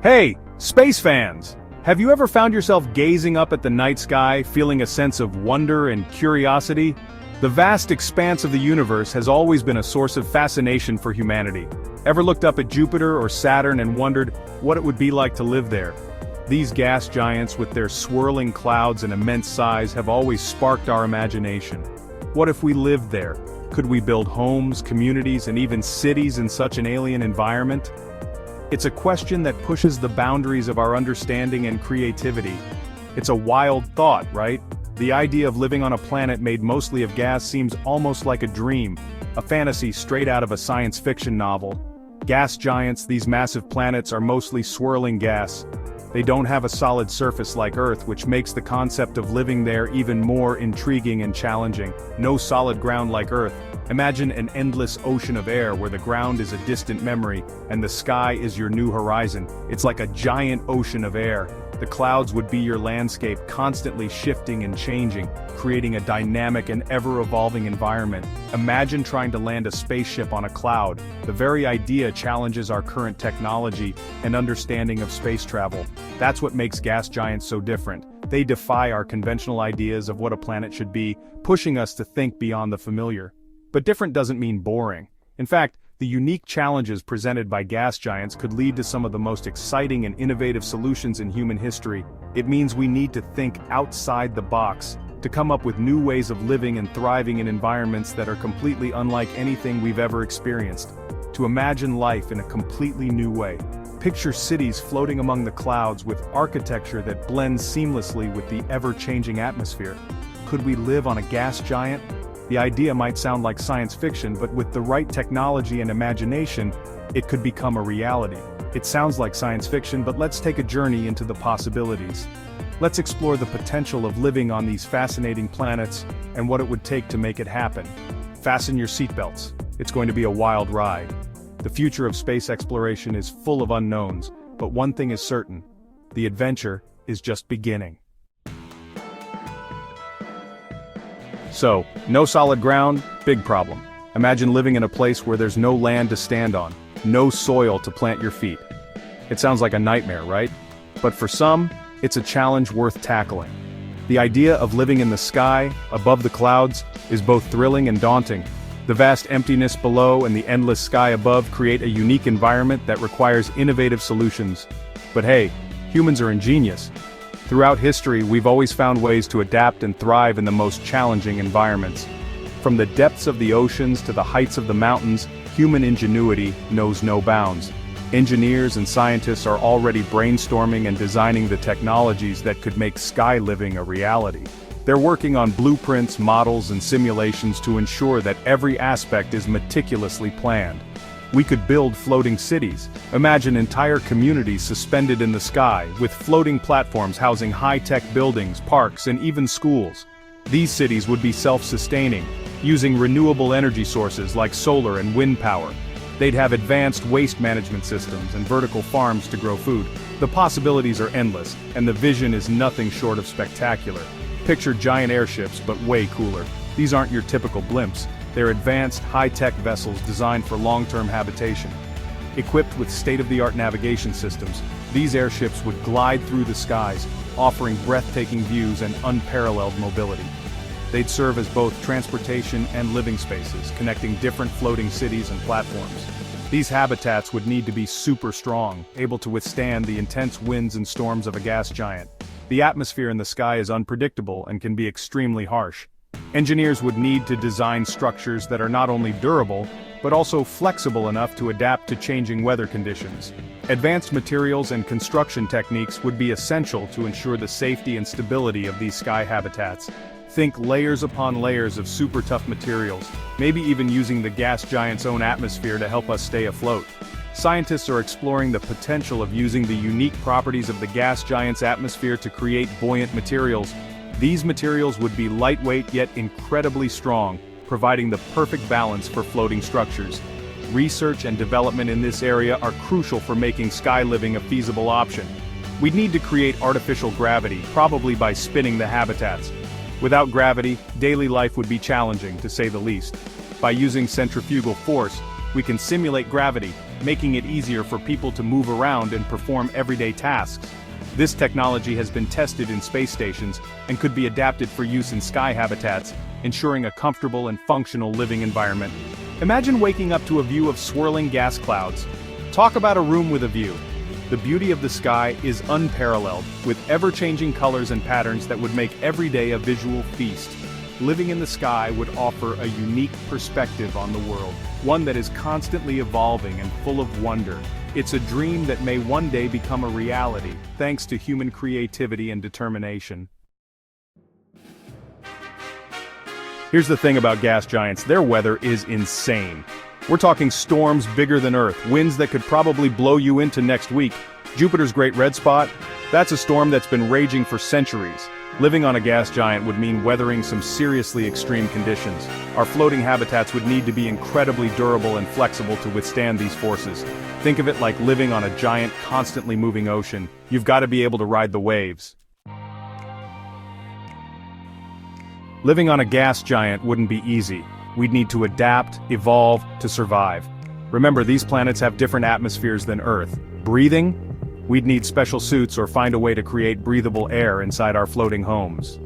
Hey, space fans! Have you ever found yourself gazing up at the night sky, feeling a sense of wonder and curiosity? The vast expanse of the universe has always been a source of fascination for humanity. Ever looked up at Jupiter or Saturn and wondered what it would be like to live there? These gas giants with their swirling clouds and immense size have always sparked our imagination. What if we lived there? Could we build homes, communities, and even cities in such an alien environment? It's a question that pushes the boundaries of our understanding and creativity. It's a wild thought, right? The idea of living on a planet made mostly of gas seems almost like a dream, a fantasy straight out of a science fiction novel. Gas giants, these massive planets, are mostly swirling gas. They don't have a solid surface like Earth, which makes the concept of living there even more intriguing and challenging. No solid ground like Earth. Imagine an endless ocean of air where the ground is a distant memory, and the sky is your new horizon. It's like a giant ocean of air. The clouds would be your landscape, constantly shifting and changing, creating a dynamic and ever-evolving environment. Imagine trying to land a spaceship on a cloud. The very idea challenges our current technology and understanding of space travel. That's what makes gas giants so different. They defy our conventional ideas of what a planet should be, pushing us to think beyond the familiar. But different doesn't mean boring. In fact, the unique challenges presented by gas giants could lead to some of the most exciting and innovative solutions in human history. It means we need to think outside the box, to come up with new ways of living and thriving in environments that are completely unlike anything we've ever experienced. To imagine life in a completely new way. Picture cities floating among the clouds with architecture that blends seamlessly with the ever-changing atmosphere. Could we live on a gas giant? The idea might sound like science fiction, but with the right technology and imagination, it could become a reality. It sounds like science fiction, but let's take a journey into the possibilities. Let's explore the potential of living on these fascinating planets and what it would take to make it happen. Fasten your seatbelts. It's going to be a wild ride. The future of space exploration is full of unknowns, but one thing is certain: the adventure is just beginning. So, no solid ground, big problem. Imagine living in a place where there's no land to stand on, no soil to plant your feet. It sounds like a nightmare, right? But for some, it's a challenge worth tackling. The idea of living in the sky, above the clouds, is both thrilling and daunting. The vast emptiness below and the endless sky above create a unique environment that requires innovative solutions. But hey, humans are ingenious. Throughout history, we've always found ways to adapt and thrive in the most challenging environments. From the depths of the oceans to the heights of the mountains, human ingenuity knows no bounds. Engineers and scientists are already brainstorming and designing the technologies that could make sky living a reality. They're working on blueprints, models, and simulations to ensure that every aspect is meticulously planned. We could build floating cities. Imagine entire communities suspended in the sky, with floating platforms housing high-tech buildings, parks, and even schools. These cities would be self-sustaining, using renewable energy sources like solar and wind power. They'd have advanced waste management systems and vertical farms to grow food. The possibilities are endless, and the vision is nothing short of spectacular. Picture giant airships, but way cooler. These aren't your typical blimps. They're advanced, high-tech vessels designed for long-term habitation. Equipped with state-of-the-art navigation systems, these airships would glide through the skies, offering breathtaking views and unparalleled mobility. They'd serve as both transportation and living spaces, connecting different floating cities and platforms. These habitats would need to be super strong, able to withstand the intense winds and storms of a gas giant. The atmosphere in the sky is unpredictable and can be extremely harsh. Engineers would need to design structures that are not only durable, but also flexible enough to adapt to changing weather conditions. Advanced materials and construction techniques would be essential to ensure the safety and stability of these sky habitats. Think layers upon layers of super tough materials, maybe even using the gas giant's own atmosphere to help us stay afloat. Scientists are exploring the potential of using the unique properties of the gas giant's atmosphere to create buoyant materials. These materials would be lightweight yet incredibly strong, providing the perfect balance for floating structures. Research and development in this area are crucial for making sky living a feasible option. We'd need to create artificial gravity, probably by spinning the habitats. Without gravity, daily life would be challenging, to say the least. By using centrifugal force, we can simulate gravity, making it easier for people to move around and perform everyday tasks. This technology has been tested in space stations and could be adapted for use in sky habitats, ensuring a comfortable and functional living environment. Imagine waking up to a view of swirling gas clouds. Talk about a room with a view. The beauty of the sky is unparalleled, with ever-changing colors and patterns that would make every day a visual feast. Living in the sky would offer a unique perspective on the world, one that is constantly evolving and full of wonder. It's a dream that may one day become a reality, thanks to human creativity and determination. Here's the thing about gas giants, their weather is insane. We're talking storms bigger than Earth, winds that could probably blow you into next week. Jupiter's Great Red Spot? That's a storm that's been raging for centuries. Living on a gas giant would mean weathering some seriously extreme conditions. Our floating habitats would need to be incredibly durable and flexible to withstand these forces. Think of it like living on a giant, constantly moving ocean. You've got to be able to ride the waves. Living on a gas giant wouldn't be easy. We'd need to adapt, evolve, to survive. Remember, these planets have different atmospheres than Earth. Breathing? We'd need special suits or find a way to create breathable air inside our floating homes.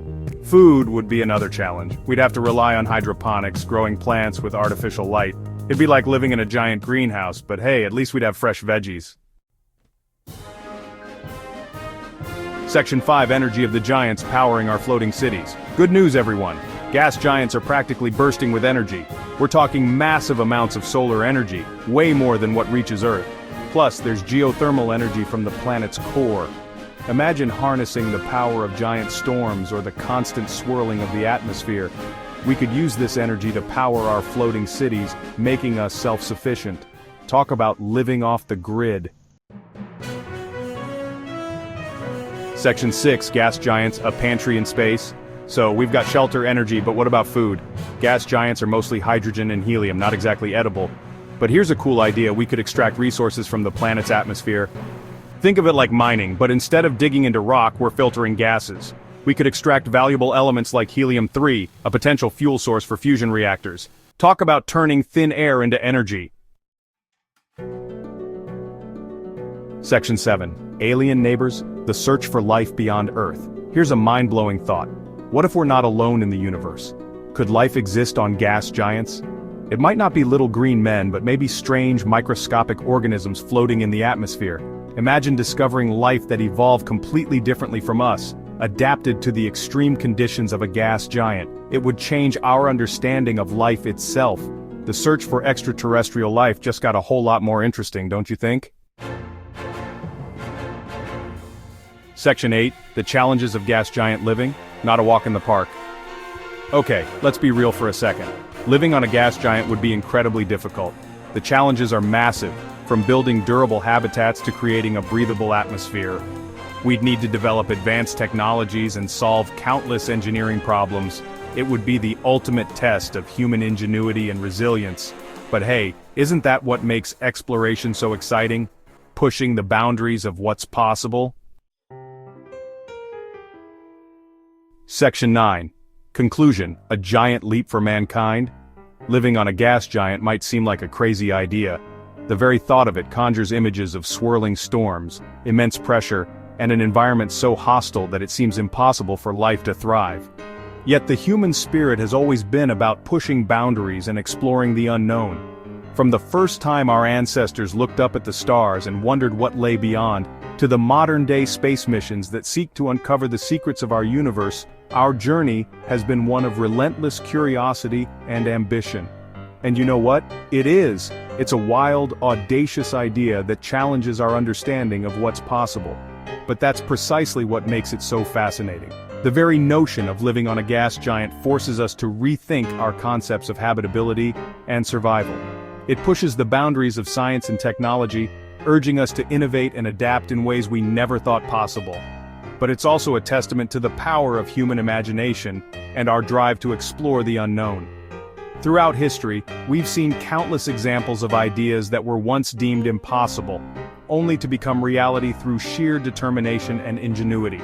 Food would be another challenge. We'd have to rely on hydroponics, growing plants with artificial light. It'd be like living in a giant greenhouse, but hey, at least we'd have fresh veggies. Section 5: Energy of the giants powering our floating cities. Good news, everyone. Gas giants are practically bursting with energy. We're talking massive amounts of solar energy, way more than what reaches Earth. Plus, there's geothermal energy from the planet's core. Imagine harnessing the power of giant storms or the constant swirling of the atmosphere. We could use this energy to power our floating cities, making us self-sufficient. Talk about living off the grid. Section 6: Gas giants, a pantry in space. So, we've got shelter, energy, but what about food? Gas giants are mostly hydrogen and helium, not exactly edible. But here's a cool idea: we could extract resources from the planet's atmosphere. Think of it like mining, but instead of digging into rock, we're filtering gases. We could extract valuable elements like helium-3, a potential fuel source for fusion reactors. Talk about turning thin air into energy. Section 7: Alien neighbors, the search for life beyond Earth. Here's a mind-blowing thought. What if we're not alone in the universe? Could life exist on gas giants? It might not be little green men, but maybe strange, microscopic organisms floating in the atmosphere. Imagine discovering life that evolved completely differently from us, adapted to the extreme conditions of a gas giant. It would change our understanding of life itself. The search for extraterrestrial life just got a whole lot more interesting, don't you think? Section 8: The challenges of gas giant living. Not a walk in the park. Okay, let's be real for a second. Living on a gas giant would be incredibly difficult. The challenges are massive, from building durable habitats to creating a breathable atmosphere. We'd need to develop advanced technologies and solve countless engineering problems. It would be the ultimate test of human ingenuity and resilience. But hey, isn't that what makes exploration so exciting? Pushing the boundaries of what's possible? Section 9: Conclusion: A giant leap for mankind? Living on a gas giant might seem like a crazy idea. The very thought of it conjures images of swirling storms, immense pressure, and an environment so hostile that it seems impossible for life to thrive. Yet the human spirit has always been about pushing boundaries and exploring the unknown. From the first time our ancestors looked up at the stars and wondered what lay beyond, to the modern-day space missions that seek to uncover the secrets of our universe, our journey has been one of relentless curiosity and ambition. And you know what? It's a wild, audacious idea that challenges our understanding of what's possible. But that's precisely what makes it so fascinating. The very notion of living on a gas giant forces us to rethink our concepts of habitability and survival. It pushes the boundaries of science and technology, urging us to innovate and adapt in ways we never thought possible. But it's also a testament to the power of human imagination and our drive to explore the unknown. Throughout history, we've seen countless examples of ideas that were once deemed impossible, only to become reality through sheer determination and ingenuity.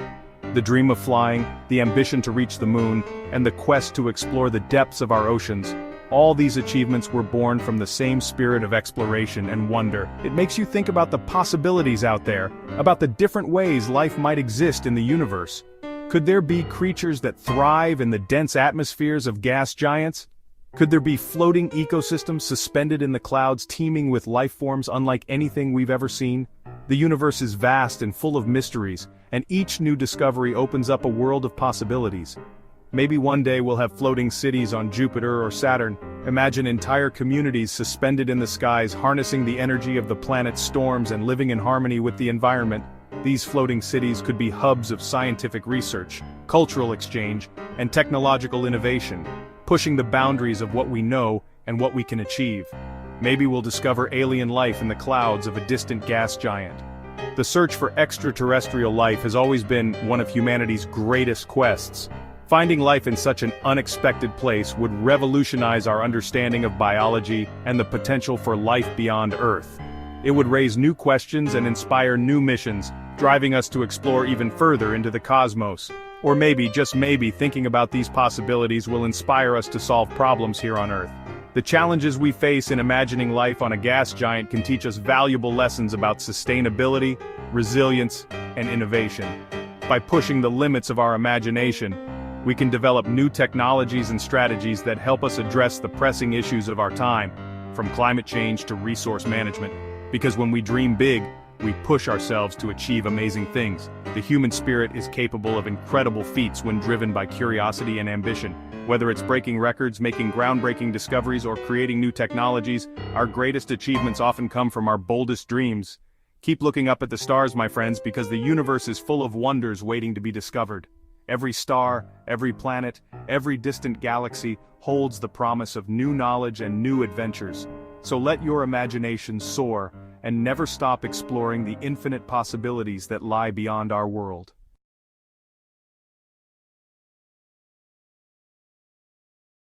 The dream of flying, the ambition to reach the moon, and the quest to explore the depths of our oceans. All these achievements were born from the same spirit of exploration and wonder. It makes you think about the possibilities out there, about the different ways life might exist in the universe. Could there be creatures that thrive in the dense atmospheres of gas giants? Could there be floating ecosystems suspended in the clouds teeming with life forms unlike anything we've ever seen? The universe is vast and full of mysteries, and each new discovery opens up a world of possibilities. Maybe one day we'll have floating cities on Jupiter or Saturn. Imagine entire communities suspended in the skies, harnessing the energy of the planet's storms and living in harmony with the environment. These floating cities could be hubs of scientific research, cultural exchange, and technological innovation, pushing the boundaries of what we know and what we can achieve. Maybe we'll discover alien life in the clouds of a distant gas giant. The search for extraterrestrial life has always been one of humanity's greatest quests. Finding life in such an unexpected place would revolutionize our understanding of biology and the potential for life beyond Earth. It would raise new questions and inspire new missions, driving us to explore even further into the cosmos. Or maybe, just maybe, thinking about these possibilities will inspire us to solve problems here on Earth. The challenges we face in imagining life on a gas giant can teach us valuable lessons about sustainability, resilience, and innovation. By pushing the limits of our imagination, we can develop new technologies and strategies that help us address the pressing issues of our time, from climate change to resource management. Because when we dream big, we push ourselves to achieve amazing things. The human spirit is capable of incredible feats when driven by curiosity and ambition. Whether it's breaking records, making groundbreaking discoveries, or creating new technologies, our greatest achievements often come from our boldest dreams. Keep looking up at the stars, my friends, because the universe is full of wonders waiting to be discovered. Every star, every planet, every distant galaxy holds the promise of new knowledge and new adventures. So let your imagination soar, and never stop exploring the infinite possibilities that lie beyond our world.